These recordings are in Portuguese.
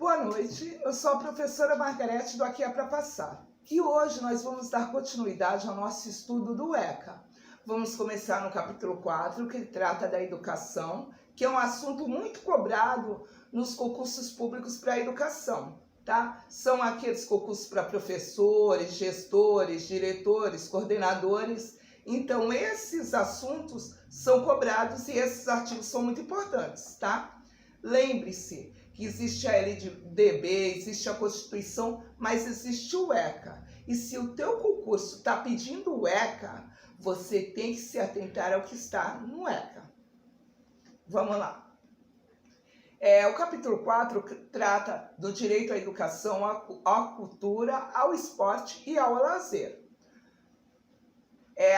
Boa noite, eu sou a professora Margarete do Aqui é Pra Passar. E hoje nós vamos dar continuidade ao nosso estudo do ECA. Vamos começar no capítulo 4, que trata da educação, que é um assunto muito cobrado nos concursos públicos para a educação, tá? São aqueles concursos para professores, gestores, diretores, coordenadores. Então, esses assuntos são cobrados e esses artigos são muito importantes, tá? Lembre-se que existe a LDB, existe a Constituição, mas existe o ECA. E se o teu concurso está pedindo o ECA, você tem que se atentar ao que está no ECA. Vamos lá. O capítulo 4 trata do direito à educação, à cultura, ao esporte e ao lazer.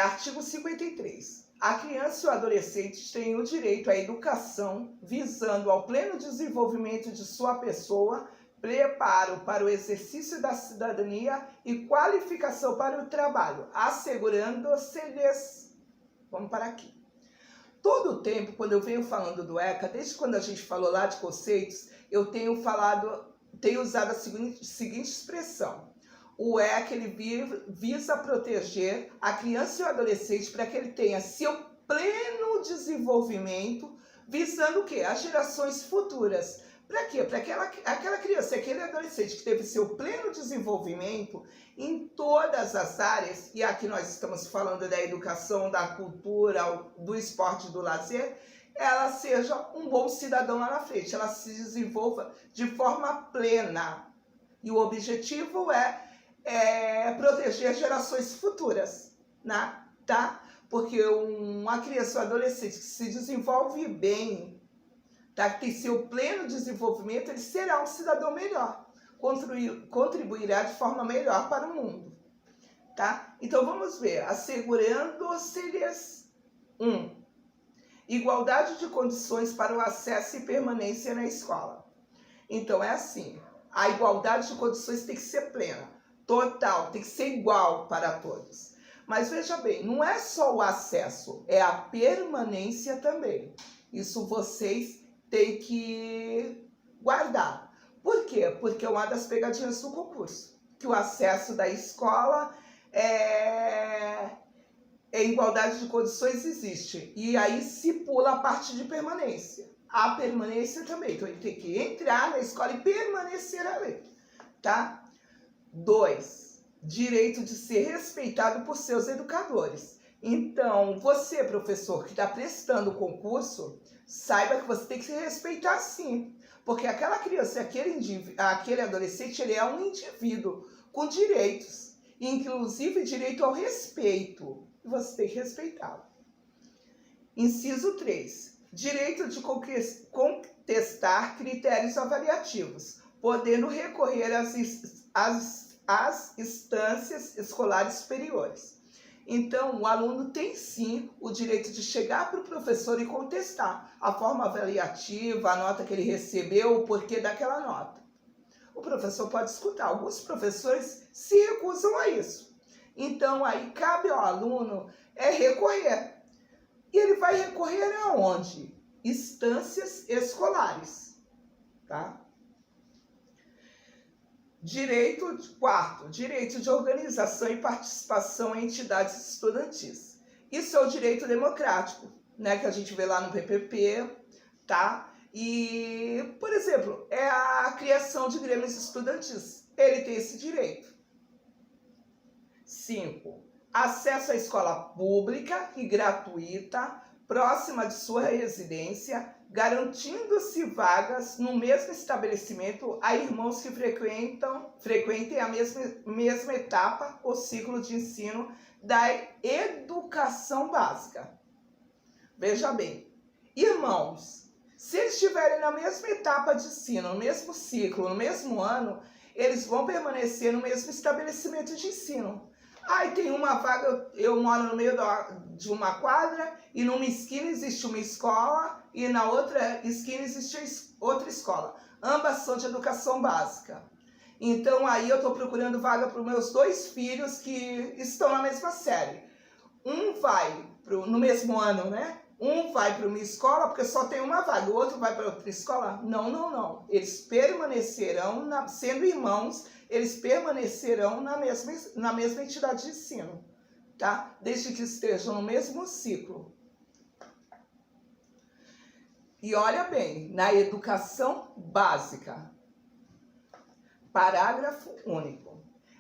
Artigo 53. A criança e o adolescente têm o direito à educação, visando ao pleno desenvolvimento de sua pessoa, preparo para o exercício da cidadania e qualificação para o trabalho, assegurando-se-lhes... Vamos parar aqui. Todo o tempo, quando eu venho falando do ECA, desde quando a gente falou lá de conceitos, eu tenho usado a seguinte expressão. O ECA ele visa proteger a criança e o adolescente para que ele tenha seu pleno desenvolvimento, visando o quê? As gerações futuras. Para quê? Para aquela criança, aquele adolescente que teve seu pleno desenvolvimento em todas as áreas, e aqui nós estamos falando da educação, da cultura, do esporte, do lazer, ela seja um bom cidadão lá na frente, ela se desenvolva de forma plena. E o objetivo é proteger gerações futuras, né? Tá? Porque uma criança ou adolescente que se desenvolve bem, tá? Que tem seu pleno desenvolvimento, ele será um cidadão melhor, contribuirá de forma melhor para o mundo, tá? Então vamos ver, assegurando-se-lhes igualdade de condições para o acesso e permanência na escola. Então é assim, a igualdade de condições tem que ser plena. Total, tem que ser igual para todos. Mas veja bem, não é só o acesso, é a permanência também. Isso vocês têm que guardar. Por quê? Porque é uma das pegadinhas do concurso. Que o acesso da escola igualdade de condições existe. E aí se pula a parte de permanência. A permanência também. Então ele tem que entrar na escola e permanecer ali. Tá? 2. Direito de ser respeitado por seus educadores. Então, você, professor, que está prestando o concurso, saiba que você tem que se respeitar sim. Porque aquela criança, aquele adolescente, ele é um indivíduo com direitos. Inclusive direito ao respeito. E você tem que respeitá-lo. Inciso 3. Direito de contestar critérios avaliativos, podendo recorrer às instâncias escolares superiores. Então, o aluno tem sim o direito de chegar para o professor e contestar a forma avaliativa, a nota que ele recebeu, o porquê daquela nota. O professor pode escutar. Alguns professores se recusam a isso. Então, aí cabe ao aluno recorrer. E ele vai recorrer aonde? Instâncias escolares, tá? Quarto, direito de organização e participação em entidades estudantis. Isso é o direito democrático, né, que a gente vê lá no PPP, tá? E, por exemplo, é a criação de grêmios estudantis. Ele tem esse direito. 5. Acesso à escola pública e gratuita, próxima de sua residência, garantindo-se vagas no mesmo estabelecimento a irmãos que frequentem a mesma etapa ou ciclo de ensino da educação básica. Veja bem, irmãos, se eles estiverem na mesma etapa de ensino, no mesmo ciclo, no mesmo ano, eles vão permanecer no mesmo estabelecimento de ensino. Aí tem uma vaga, eu moro no meio de uma quadra e numa esquina existe uma escola e na outra esquina existe outra escola. Ambas são de educação básica. Então aí eu estou procurando vaga para os meus 2 filhos que estão na mesma série. Um vai no mesmo ano, né? Um vai para uma escola porque só tem uma vaga, o outro vai para outra escola? Não, não, não. Eles permanecerão, sendo irmãos, eles permanecerão na mesma entidade de ensino, tá? Desde que estejam no mesmo ciclo. E olha bem, na educação básica, parágrafo único.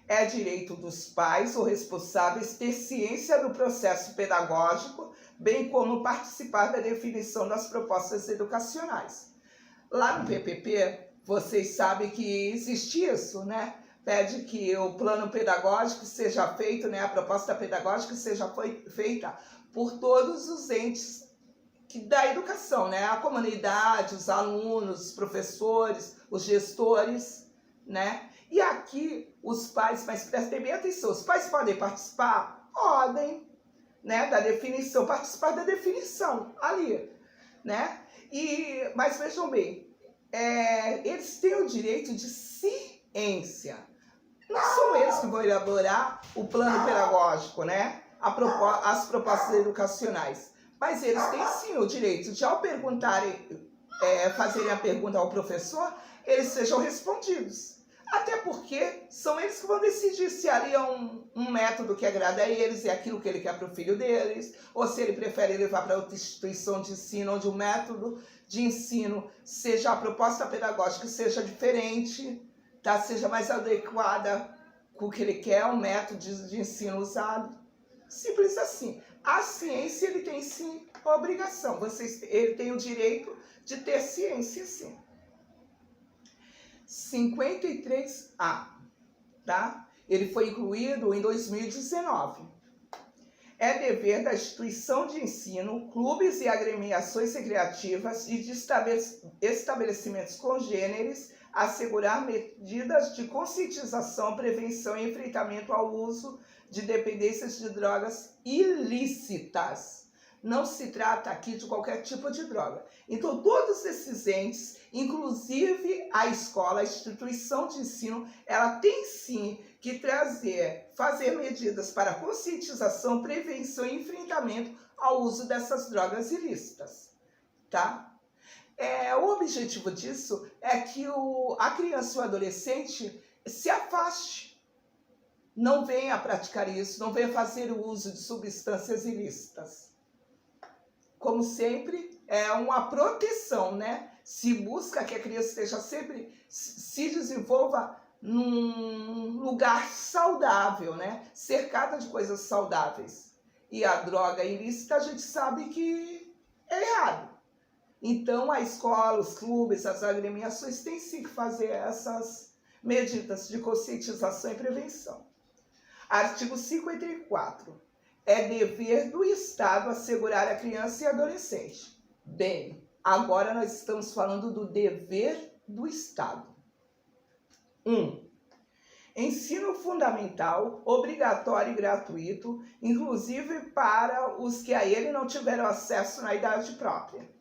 É direito dos pais ou responsáveis ter ciência do processo pedagógico, bem como participar da definição das propostas educacionais. Lá no PPP, vocês sabem que existe isso, né? Pede que o plano pedagógico seja feito, né? A proposta pedagógica seja feita por todos os entes da educação, né? A comunidade, os alunos, os professores, os gestores, né? E aqui os pais, mas prestem bem atenção, os pais podem participar? Podem, né? Da definição, participar da definição ali, né? Mas vejam bem, eles têm o direito de ciência. Não são eles que vão elaborar o plano pedagógico, né? As propostas educacionais. Mas eles têm sim o direito de, ao perguntarem, fazerem a pergunta ao professor, eles sejam respondidos. Até porque são eles que vão decidir se ali é um método que agrada a eles, é aquilo que ele quer para o filho deles, ou se ele prefere levar para outra instituição de ensino, onde o método de ensino seja a proposta pedagógica, seja diferente, tá? Seja mais adequada com o que ele quer, o método de ensino usado. Simples assim. A ciência, ele tem sim a obrigação, ele tem o direito de ter ciência sim. 53A, tá? Ele foi incluído em 2019. É dever da instituição de ensino, clubes e agremiações recreativas e de estabelecimentos congêneres assegurar medidas de conscientização, prevenção e enfrentamento ao uso de dependências de drogas ilícitas. Não se trata aqui de qualquer tipo de droga. Então, todos esses entes, inclusive a escola, a instituição de ensino, ela tem sim que fazer medidas para conscientização, prevenção e enfrentamento ao uso dessas drogas ilícitas, tá? O objetivo disso é que a criança ou adolescente se afaste, não venha praticar isso, não venha fazer o uso de substâncias ilícitas. Como sempre, é uma proteção, né? Se busca que a criança esteja sempre, se desenvolva num lugar saudável, né? Cercada de coisas saudáveis. E a droga ilícita, a gente sabe que é errado. Então, a escola, os clubes, as agremiações têm sim que fazer essas medidas de conscientização e prevenção. Artigo 54. É dever do Estado assegurar a criança e adolescente. Bem, agora nós estamos falando do dever do Estado. 1. Ensino fundamental, obrigatório e gratuito, inclusive para os que a ele não tiveram acesso na idade própria.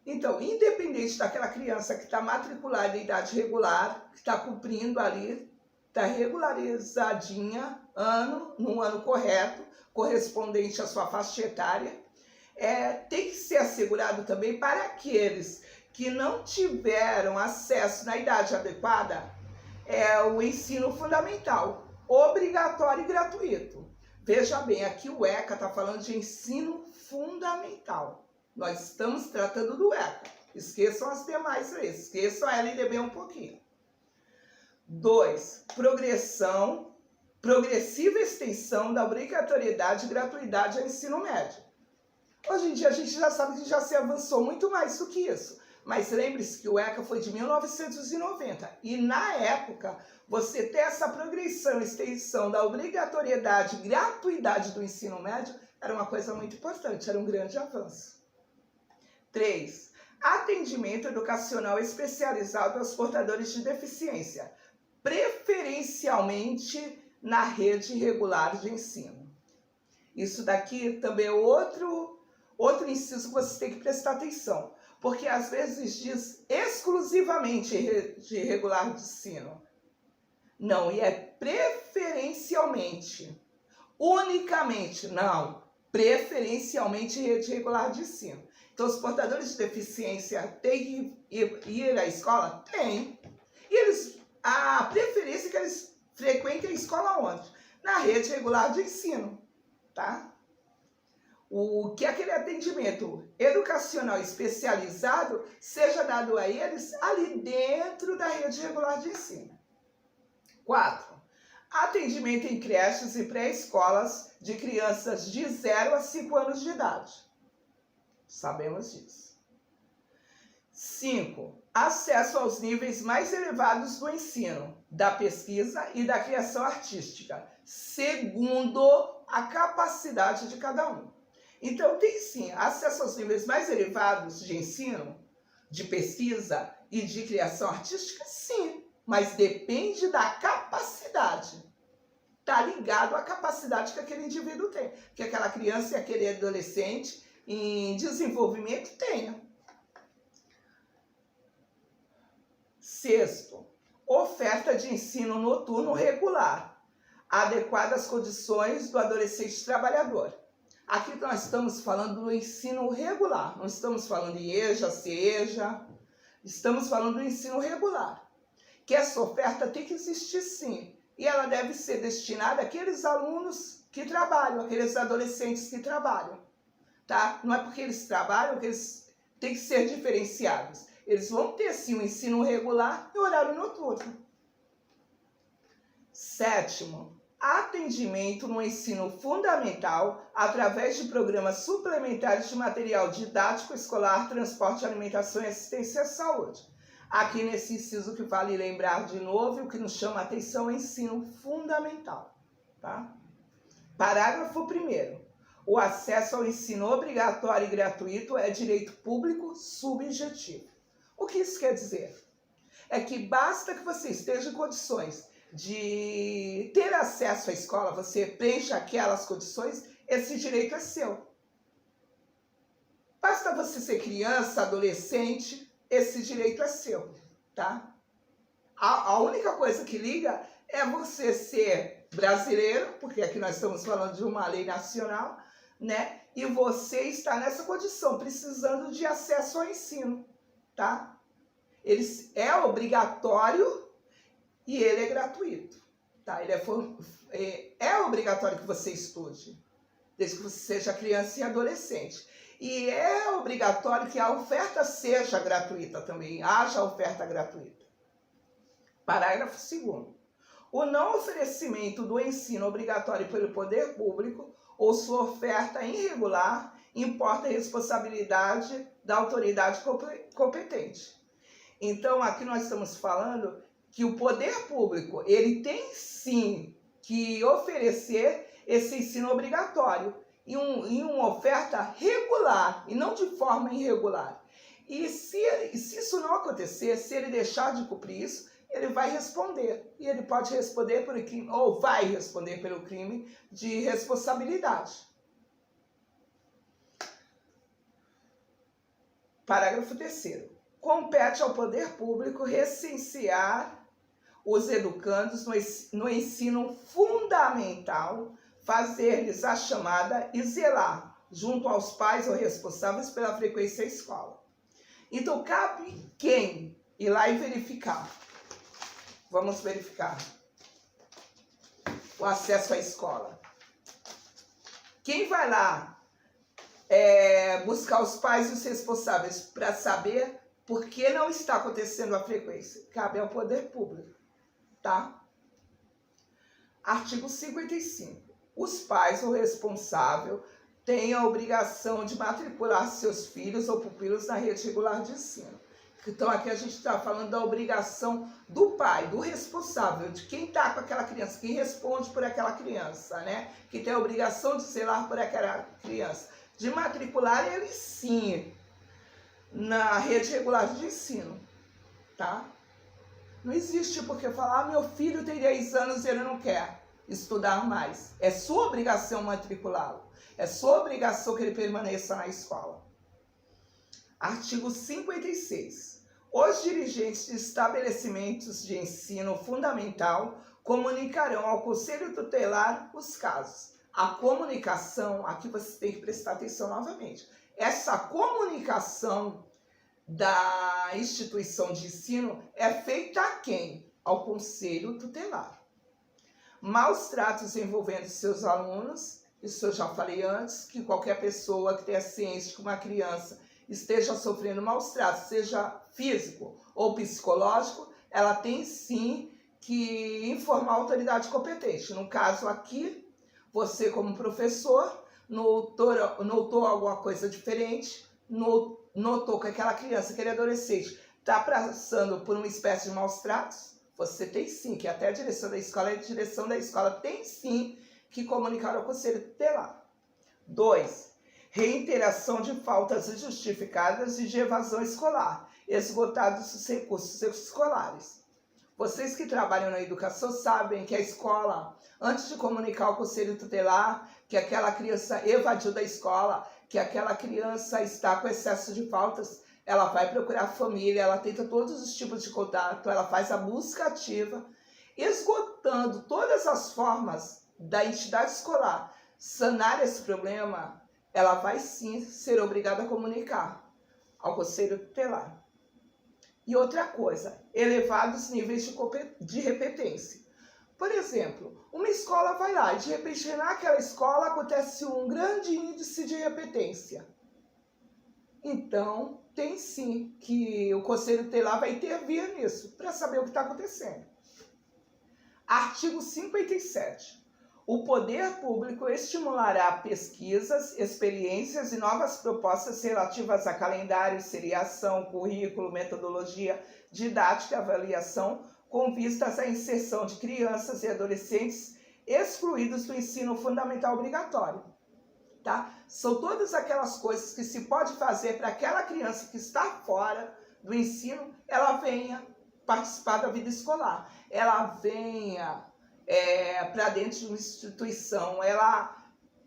Então, independente daquela criança que está matriculada em idade regular, que está cumprindo ali, está regularizadinha, no ano correto, correspondente à sua faixa etária, tem que ser assegurado também para aqueles que não tiveram acesso na idade adequada, o ensino fundamental, obrigatório e gratuito. Veja bem, aqui o ECA está falando de ensino fundamental. Nós estamos tratando do ECA. Esqueçam as demais leis, esqueçam a LDB um pouquinho. 2. Progressiva extensão da obrigatoriedade e gratuidade ao ensino médio. Hoje em dia a gente já sabe que já se avançou muito mais do que isso. Mas lembre-se que o ECA foi de 1990. E na época, você ter essa progressão e extensão da obrigatoriedade e gratuidade do ensino médio era uma coisa muito importante, era um grande avanço. 3. Atendimento educacional especializado aos portadores de deficiência, preferencialmente na rede regular de ensino. Isso daqui também é outro inciso que você tem que prestar atenção, porque às vezes diz exclusivamente rede regular de ensino. Não, e é preferencialmente, unicamente, não. preferencialmente em rede regular de ensino. Então, os portadores de deficiência têm que ir à escola? Tem. E a preferência é que eles frequentem a escola onde? Na rede regular de ensino, tá? O que aquele atendimento educacional especializado seja dado a eles ali dentro da rede regular de ensino. 4. Atendimento em creches e pré-escolas de crianças de 0 a 5 anos de idade. Sabemos disso. 5. Acesso aos níveis mais elevados do ensino, da pesquisa e da criação artística, segundo a capacidade de cada um. Então, tem sim acesso aos níveis mais elevados de ensino, de pesquisa e de criação artística, sim, mas depende da capacidade. Está ligado à capacidade que aquele indivíduo tem, que aquela criança e aquele adolescente em desenvolvimento tenha. 6. Oferta de ensino noturno regular, adequada às condições do adolescente trabalhador. Aqui nós estamos falando do ensino regular, não estamos falando em EJA, CEJA, estamos falando do ensino regular. Que essa oferta tem que existir sim, e ela deve ser destinada àqueles alunos que trabalham, aqueles adolescentes que trabalham, tá? Não é porque eles trabalham que eles têm que ser diferenciados. Eles vão ter sim um ensino regular e horário noturno. 7. Atendimento no ensino fundamental através de programas suplementares de material didático escolar, transporte, alimentação e assistência à saúde. Aqui nesse inciso que vale lembrar de novo, o que nos chama a atenção é o ensino fundamental. Tá? Parágrafo 1º. O acesso ao ensino obrigatório e gratuito é direito público subjetivo. O que isso quer dizer? É que basta que você esteja em condições de ter acesso à escola, você preencha aquelas condições, esse direito é seu. Basta você ser criança, adolescente, esse direito é seu, tá? A única coisa que liga é você ser brasileiro, porque aqui nós estamos falando de uma lei nacional, né? E você está nessa condição, precisando de acesso ao ensino, tá? Ele é obrigatório e ele é gratuito, tá? Ele é obrigatório que você estude, desde que você seja criança e adolescente. E é obrigatório que a oferta seja gratuita também, haja oferta gratuita. Parágrafo 2º. O não oferecimento do ensino obrigatório pelo poder público ou sua oferta irregular importa a responsabilidade da autoridade competente. Então, aqui nós estamos falando que o poder público, ele tem sim que oferecer esse ensino obrigatório em uma oferta regular e não de forma irregular. E se isso não acontecer, se ele deixar de cumprir isso, ele vai responder. E ele pode responder pelo crime, ou vai responder pelo crime de responsabilidade. Parágrafo 3º. Compete ao poder público recensear os educandos no ensino fundamental, fazer-lhes a chamada e zelar, junto aos pais ou responsáveis pela frequência à escola. Então, cabe quem ir lá e verificar. Vamos verificar o acesso à escola. Quem vai lá buscar os pais e os responsáveis para saber por que não está acontecendo a frequência? Cabe ao poder público, tá? Artigo 55. Os pais ou responsável têm a obrigação de matricular seus filhos ou pupilos na rede regular de ensino. Então, aqui a gente está falando da obrigação do pai, do responsável, de quem está com aquela criança, quem responde por aquela criança, né? Que tem a obrigação de zelar por aquela criança, de matricular ele sim na rede regular de ensino, tá? Não existe porque falar, meu filho tem 10 anos e ele não quer estudar mais. É sua obrigação matriculá-lo. É sua obrigação que ele permaneça na escola. Artigo 56. Os dirigentes de estabelecimentos de ensino fundamental comunicarão ao Conselho Tutelar os casos. A comunicação, aqui você tem que prestar atenção novamente. Essa comunicação da instituição de ensino é feita a quem? Ao conselho tutelar. Maus tratos envolvendo seus alunos, isso eu já falei antes, que qualquer pessoa que tenha ciência de que uma criança esteja sofrendo maus tratos, seja físico ou psicológico, ela tem sim que informar a autoridade competente. No caso aqui, você como professor notou alguma coisa diferente, notou que aquela criança, aquele adolescente está passando por uma espécie de maus tratos, você tem sim, que até a direção da escola tem sim que comunicar ao conselho tutelar. 2. Reiteração de faltas injustificadas e de evasão escolar, esgotados os recursos escolares. Vocês que trabalham na educação sabem que a escola, antes de comunicar ao conselho tutelar que aquela criança evadiu da escola, que aquela criança está com excesso de faltas, ela vai procurar a família, ela tenta todos os tipos de contato, ela faz a busca ativa, esgotando todas as formas da entidade escolar sanar esse problema, ela vai sim ser obrigada a comunicar ao conselho tutelar. E outra coisa, elevados níveis de repetência. Por exemplo, uma escola vai lá e de repente naquela escola acontece um grande índice de repetência. Então, tem sim que o conselho tutelar vai intervir nisso, para saber o que está acontecendo. Artigo 57. O poder público estimulará pesquisas, experiências e novas propostas relativas a calendário, seriação, currículo, metodologia, didática e avaliação, com vistas à inserção de crianças e adolescentes excluídos do ensino fundamental obrigatório. Tá? São todas aquelas coisas que se pode fazer para aquela criança que está fora do ensino, ela venha participar da vida escolar, ela venha para dentro de uma instituição, ela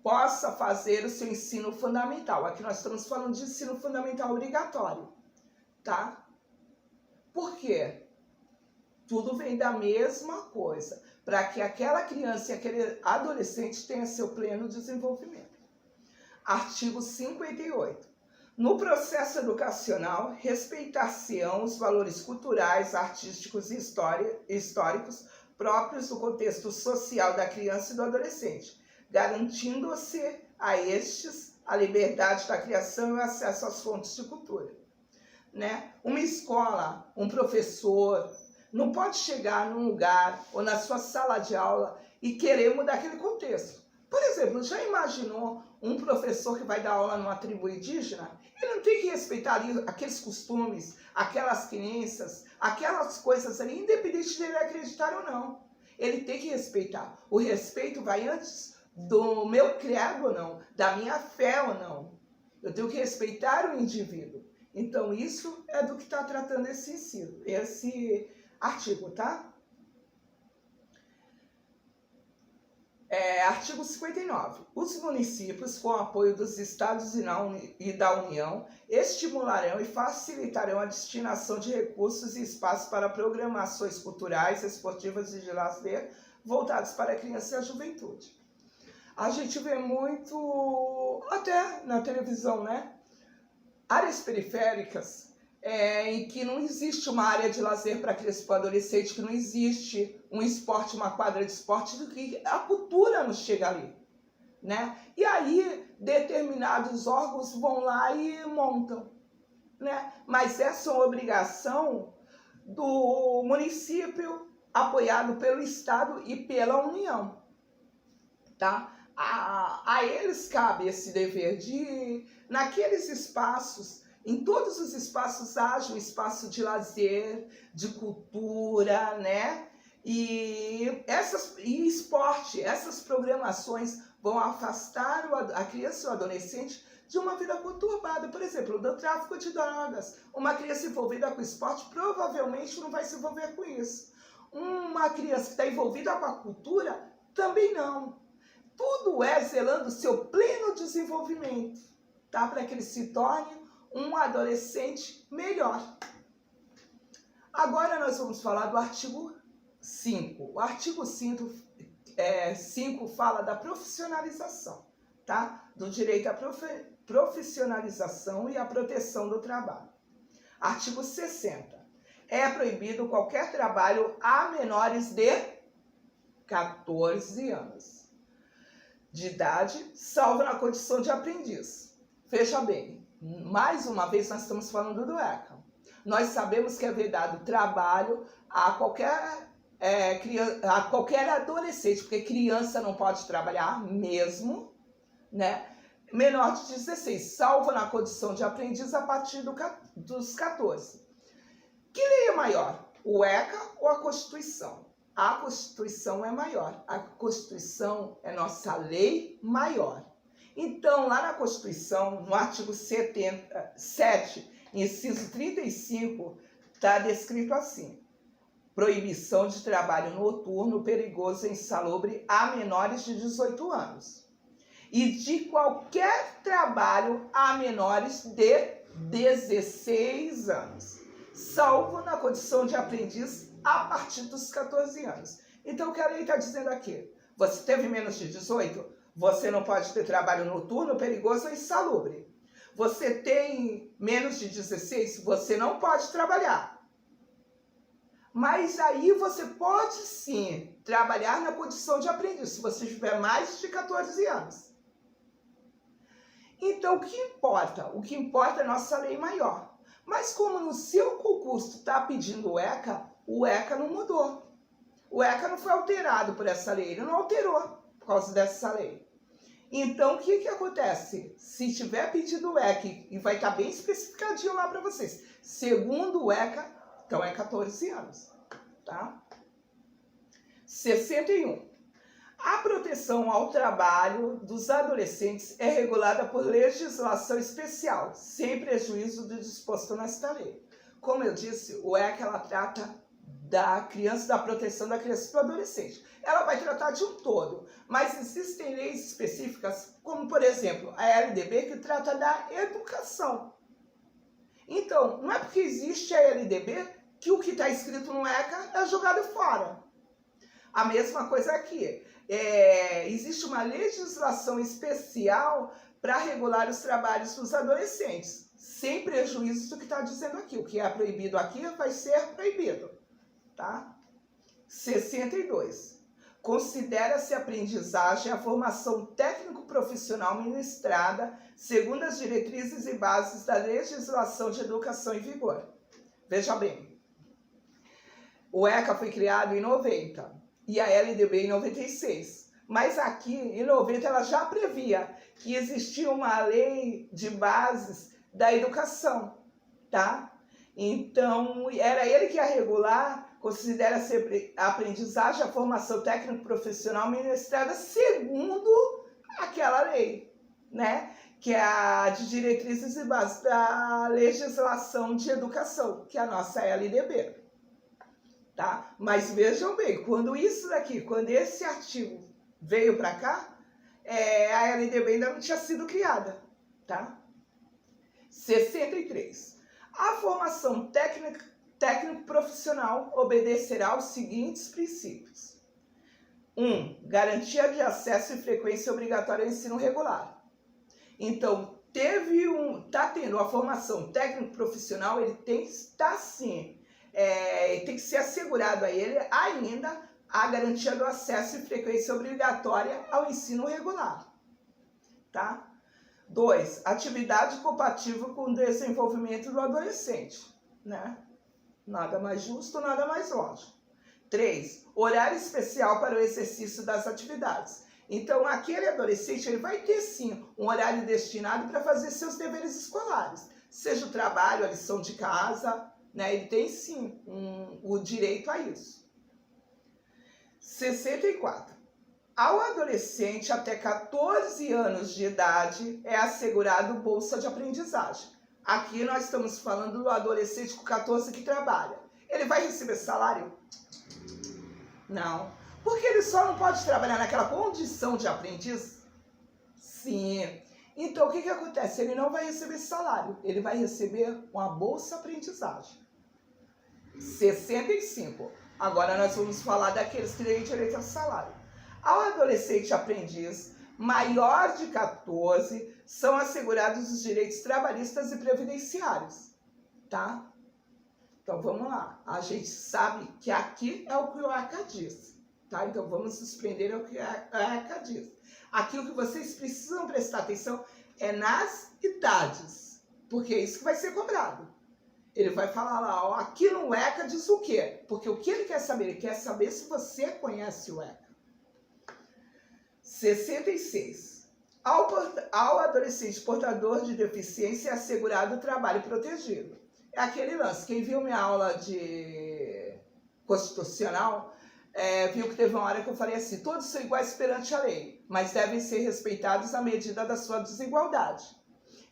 possa fazer o seu ensino fundamental. Aqui nós estamos falando de ensino fundamental obrigatório, tá? Por quê? Tudo vem da mesma coisa, para que aquela criança e aquele adolescente tenha seu pleno desenvolvimento. Artigo 58. No processo educacional, respeitar-se-ão os valores culturais, artísticos e históricos próprios do contexto social da criança e do adolescente, garantindo-se a estes a liberdade da criação e o acesso às fontes de cultura. Né? Uma escola, um professor, não pode chegar num lugar ou na sua sala de aula e querer mudar aquele contexto. Por exemplo, já imaginou um professor que vai dar aula numa tribo indígena? Ele não tem que respeitar ali aqueles costumes, aquelas crenças, aquelas coisas ali, independente de ele acreditar ou não. Ele tem que respeitar. O respeito vai antes do meu credo ou não, da minha fé ou não. Eu tenho que respeitar o indivíduo. Então, isso é do que está tratando esse artigo, tá? Artigo 59. Os municípios, com apoio dos estados e da União, estimularão e facilitarão a destinação de recursos e espaços para programações culturais, esportivas e de lazer voltados para a criança e a juventude. A gente vê muito, até na televisão, né? Áreas periféricas em que não existe uma área de lazer para criança e para adolescente, que não existe um esporte, uma quadra de esporte, do que a cultura não chega ali, né? E aí determinados órgãos vão lá e montam, né? Mas essa é uma obrigação do município, apoiado pelo Estado e pela União, tá? A eles cabe esse dever de, naqueles espaços, em todos os espaços haja um espaço de lazer, de cultura, né? E esporte, essas programações vão afastar a criança e o adolescente de uma vida conturbada. Por exemplo, do tráfico de drogas. Uma criança envolvida com esporte provavelmente não vai se envolver com isso. Uma criança que está envolvida com a cultura, também não. Tudo é zelando o seu pleno desenvolvimento, tá? Para que ele se torne um adolescente melhor. Agora nós vamos falar do artigo 5. O artigo 5 5 fala da profissionalização, tá? Do direito à profissionalização e à proteção do trabalho. Artigo 60. É proibido qualquer trabalho a menores de 14 anos de idade, salvo na condição de aprendiz. Veja bem, mais uma vez nós estamos falando do ECA. Nós sabemos que é vedado trabalho a qualquer adolescente, porque criança não pode trabalhar mesmo, né? Menor de 16, salvo na condição de aprendiz a partir dos 14. Que lei é maior, o ECA ou a Constituição? A Constituição é maior, a Constituição é nossa lei maior. Então, lá na Constituição, no artigo 7, inciso 35, está descrito assim: proibição de trabalho noturno, perigoso e insalubre a menores de 18 anos. E de qualquer trabalho a menores de 16 anos, salvo na condição de aprendiz a partir dos 14 anos. Então, o que a lei está dizendo aqui? Você teve menos de 18, você não pode ter trabalho noturno, perigoso ou insalubre. Você tem menos de 16, você não pode trabalhar. Mas aí você pode sim trabalhar na condição de aprendiz, se você tiver mais de 14 anos. Então, o que importa? O que importa é a nossa lei maior. Mas como no seu concurso está pedindo o ECA não mudou. O ECA não foi alterado por essa lei, ele não alterou por causa dessa lei. Então, o que acontece? Se tiver pedido o ECA, e vai estar bem especificadinho lá para vocês, segundo o ECA, então é 14 anos, tá? 61. A proteção ao trabalho dos adolescentes é regulada por legislação especial, sem prejuízo do disposto nesta lei. Como eu disse, o ECA ela trata da criança, da proteção da criança e do adolescente. Ela vai tratar de um todo, mas existem leis específicas, como por exemplo a LDB, que trata da educação. Então, não é porque existe a LDB que o que está escrito no ECA é jogado fora. A mesma coisa aqui. Existe uma legislação especial para regular os trabalhos dos adolescentes, sem prejuízo do que está dizendo aqui. O que é proibido aqui vai ser proibido, tá? 62. Considera-se aprendizagem a formação técnico-profissional ministrada segundo as diretrizes e bases da legislação de educação em vigor. Veja bem, o ECA foi criado em 90. E a LDB em 96. Mas aqui, em 90, ela já previa que existia uma lei de bases da educação, tá? Então, era ele que ia regular, considera-se aprendizagem a formação técnico-profissional ministrada segundo aquela lei, né? Que é a de diretrizes e bases da legislação de educação, que é a nossa LDB. Tá? Mas vejam bem, quando esse artigo veio para cá, a LDB ainda não tinha sido criada, tá? 63. A formação técnico-profissional obedecerá aos seguintes princípios. 1. Garantia de acesso e frequência obrigatória ao ensino regular. Então, está tendo a formação técnico-profissional, ele tem que estar sim. Tem que ser assegurado a ele ainda a garantia do acesso e frequência obrigatória ao ensino regular, tá? 2. Atividade compatível com o desenvolvimento do adolescente, né? Nada mais justo, nada mais lógico. 3. Horário especial para o exercício das atividades. Então, aquele adolescente ele vai ter sim um horário destinado para fazer seus deveres escolares, seja o trabalho, a lição de casa, né? Ele tem sim o direito a isso. 64. Ao adolescente até 14 anos de idade é assegurado bolsa de aprendizagem. Aqui nós estamos falando do adolescente com 14 que trabalha. Ele vai receber salário? Não. Porque ele só não pode trabalhar naquela condição de aprendiz? Sim. Então o que acontece? Ele não vai receber salário, ele vai receber uma bolsa aprendizagem. 65. Agora nós vamos falar daqueles que têm direito a salário. Ao adolescente aprendiz maior de 14, são assegurados os direitos trabalhistas e previdenciários, tá? Então, vamos lá. A gente sabe que aqui é o que o ECA diz, tá? Então, vamos nos prender ao que a ECA diz. Aqui, o que vocês precisam prestar atenção é nas idades, porque é isso que vai ser cobrado. Ele vai falar lá, ó, aqui no ECA diz o quê? Porque o que ele quer saber? Ele quer saber se você conhece o ECA. 66. Ao adolescente portador de deficiência é assegurado o trabalho protegido. É aquele lance. Quem viu minha aula de constitucional, viu que teve uma hora que eu falei assim, todos são iguais perante a lei, mas devem ser respeitados à medida da sua desigualdade.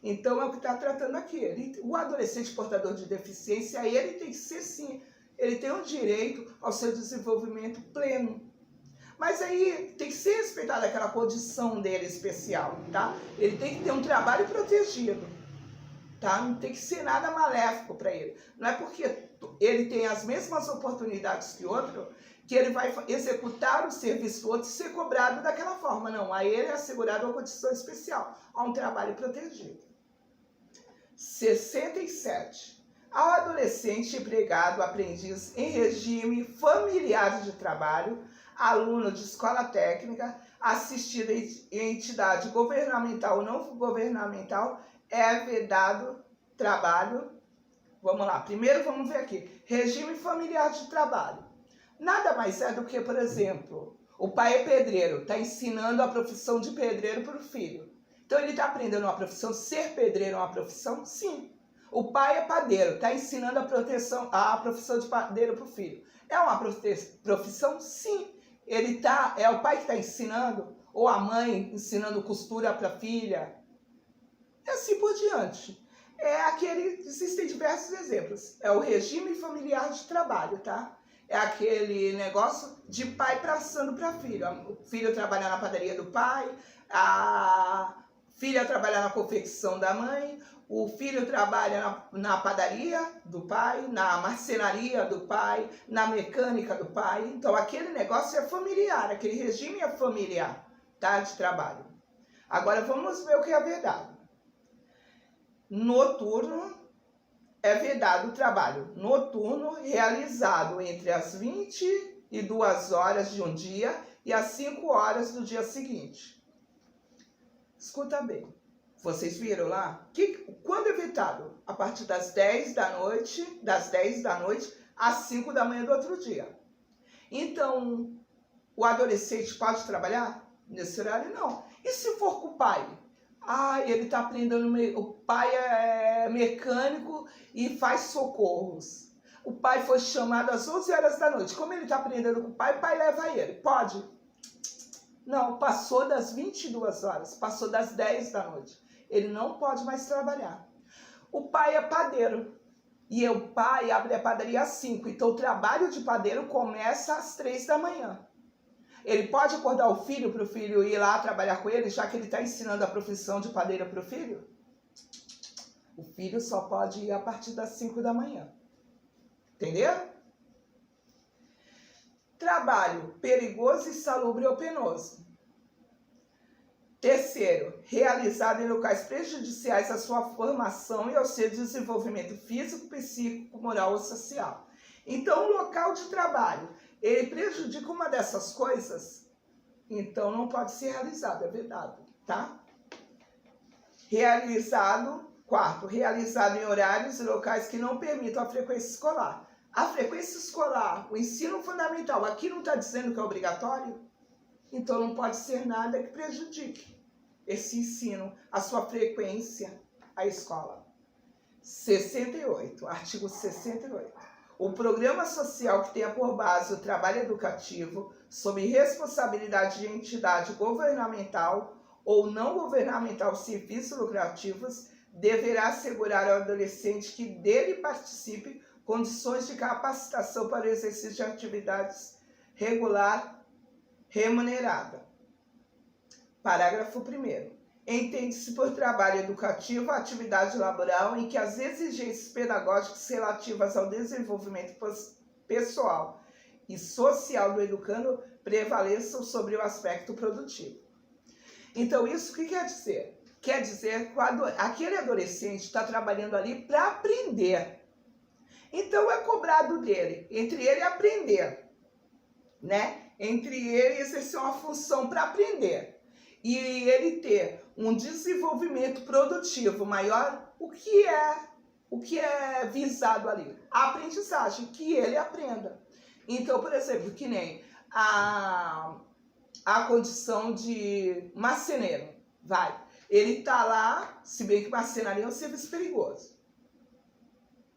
Então, é o que está tratando aqui. O adolescente portador de deficiência, ele tem que ser sim, ele tem o direito ao seu desenvolvimento pleno. Mas aí tem que ser respeitada aquela condição dele especial, tá? Ele tem que ter um trabalho protegido, tá? Não tem que ser nada maléfico para ele. Não é porque ele tem as mesmas oportunidades que outro, que ele vai executar o serviço do outro e ser cobrado daquela forma. Não, a ele é assegurado uma condição especial, a um trabalho protegido. 67. Ao adolescente empregado, aprendiz em regime familiar de trabalho, aluno de escola técnica, assistido em entidade governamental ou não governamental, é vedado trabalho. Vamos lá, primeiro vamos ver aqui. Regime familiar de trabalho. Nada mais é do que, por exemplo, o pai é pedreiro, está ensinando a profissão de pedreiro para o filho. Então ele está aprendendo uma profissão, ser pedreiro é uma profissão? Sim. O pai é padeiro, está ensinando a profissão de padeiro para o filho. É uma profissão? Sim. É o pai que está ensinando, ou a mãe ensinando costura para a filha. E assim por diante. Existem diversos exemplos. É o regime familiar de trabalho, tá? É aquele negócio de pai passando para filho. O filho trabalha na padaria do pai, a filha trabalha na confecção da mãe, o filho trabalha na padaria do pai, na marcenaria do pai, na mecânica do pai. Então, aquele negócio é familiar, aquele regime é familiar, tá? De trabalho. Agora, vamos ver o que é vedado. Noturno, é vedado o trabalho noturno realizado entre as 22 horas de um dia e as 5 horas do dia seguinte. Escuta bem. Vocês viram lá? Quando é vetado? A partir das 10 da noite às 5 da manhã do outro dia. Então, o adolescente pode trabalhar? Nesse horário, não. E se for com o pai? Ele está aprendendo, o pai é mecânico e faz socorros. O pai foi chamado às 11 horas da noite. Como ele está aprendendo com o pai leva ele. Pode? Não, passou das 22 horas, passou das 10 da noite. Ele não pode mais trabalhar. O pai é padeiro. E o pai abre a padaria às 5. Então, o trabalho de padeiro começa às 3 da manhã. Ele pode acordar o filho para o filho ir lá trabalhar com ele, já que ele está ensinando a profissão de padeiro para o filho? O filho só pode ir a partir das 5 da manhã. Entenderam? Trabalho perigoso, insalubre ou penoso. Terceiro, realizado em locais prejudiciais à sua formação e ao seu desenvolvimento físico, psíquico, moral ou social. Então, o local de trabalho, ele prejudica uma dessas coisas, então não pode ser realizado, é vedado, tá? Quarto, realizado em horários e locais que não permitam a frequência escolar. A frequência escolar, o ensino fundamental, aqui não está dizendo que é obrigatório? Então não pode ser nada que prejudique esse ensino, a sua frequência à escola. 68, artigo 68. O programa social que tenha por base o trabalho educativo, sob responsabilidade de entidade governamental ou não governamental sem fins lucrativos, deverá assegurar ao adolescente que dele participe condições de capacitação para o exercício de atividades regular remunerada. Parágrafo 1º. Entende-se por trabalho educativo a atividade laboral em que as exigências pedagógicas relativas ao desenvolvimento pessoal e social do educando prevaleçam sobre o aspecto produtivo. Então, isso o que quer dizer? Quer dizer que aquele adolescente está trabalhando ali para aprender. Então, é cobrado dele, entre ele aprender, né? Entre ele exercer uma função para aprender e ele ter um desenvolvimento produtivo maior, o que é visado ali? A aprendizagem, que ele aprenda. Então, por exemplo, que nem a condição de marceneiro, ele tá lá, se bem que marcenaria é um serviço perigoso.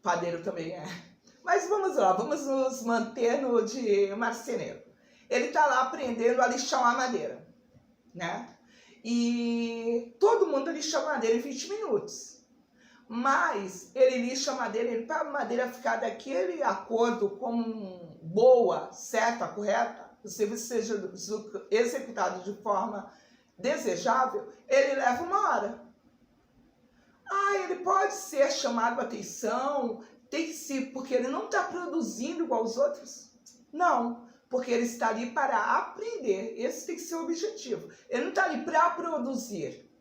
Padeiro também é. Mas vamos lá, vamos nos manter no de marceneiro. Ele tá lá aprendendo a lixar uma madeira, né? E todo mundo lixa a madeira em 20 minutos. Mas ele lixa a madeira, para a madeira ficar daquele acordo com boa, certa, correta, o serviço seja executado de forma desejável, ele leva 1 hora. Ele pode ser chamado a atenção, tem que ser, porque ele não está produzindo igual aos outros? Não, porque ele está ali para aprender, esse tem que ser o objetivo. Ele não está ali para produzir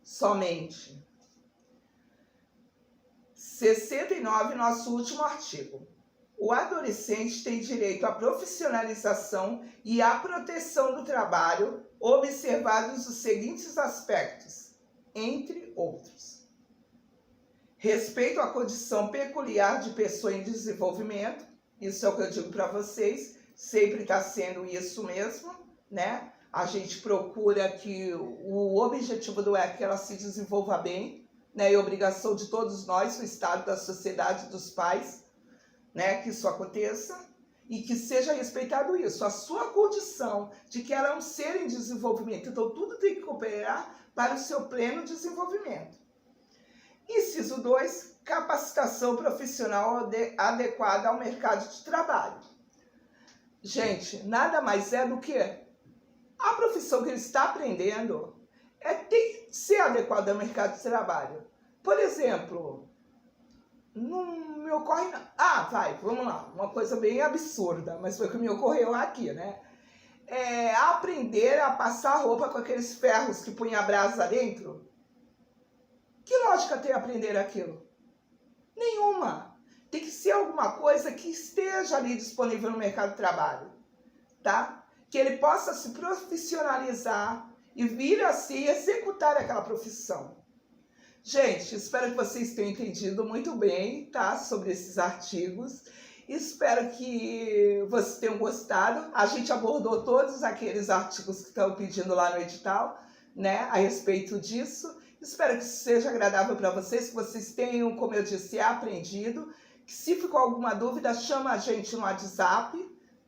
somente. 69, nosso último artigo. O adolescente tem direito à profissionalização e à proteção do trabalho, observados os seguintes aspectos, entre outros. Respeito à condição peculiar de pessoa em desenvolvimento, isso é o que eu digo para vocês, sempre está sendo isso mesmo, né? A gente procura que o objetivo do é que ela se desenvolva bem, né? E obrigação de todos nós, o Estado, da sociedade, dos pais, né? Que isso aconteça e que seja respeitado isso, a sua condição de que ela é um ser em desenvolvimento. Então, tudo tem que cooperar para o seu pleno desenvolvimento. Inciso 2, capacitação profissional adequada ao mercado de trabalho. Gente, nada mais é do que a profissão que ele está aprendendo tem que ser adequada ao mercado de trabalho. Por exemplo, não me ocorre... vamos lá, uma coisa bem absurda, mas foi o que me ocorreu aqui, né? Aprender a passar roupa com aqueles ferros que põem a brasa dentro. Que lógica tem aprender aquilo? Nenhuma. Tem que ser alguma coisa que esteja ali disponível no mercado de trabalho, tá? Que ele possa se profissionalizar e vir a se executar aquela profissão. Gente, espero que vocês tenham entendido muito bem, tá? Sobre esses artigos. Espero que vocês tenham gostado. A gente abordou todos aqueles artigos que estão pedindo lá no edital, né? A respeito disso. Espero que seja agradável para vocês, que vocês tenham, como eu disse, aprendido. Que se ficou alguma dúvida, chama a gente no WhatsApp,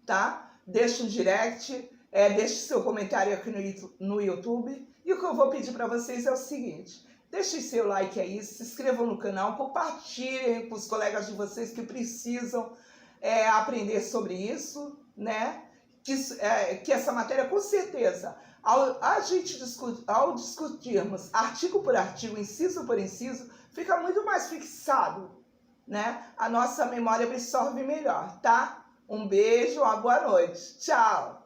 tá? Deixa um direct, deixe seu comentário aqui no YouTube. E o que eu vou pedir para vocês é o seguinte, deixem seu like aí, se inscrevam no canal, compartilhem com os colegas de vocês que precisam aprender sobre isso, né? Que essa matéria, com certeza, ao discutirmos artigo por artigo, inciso por inciso, fica muito mais fixado, né? A nossa memória absorve melhor, tá? Um beijo, uma boa noite. Tchau!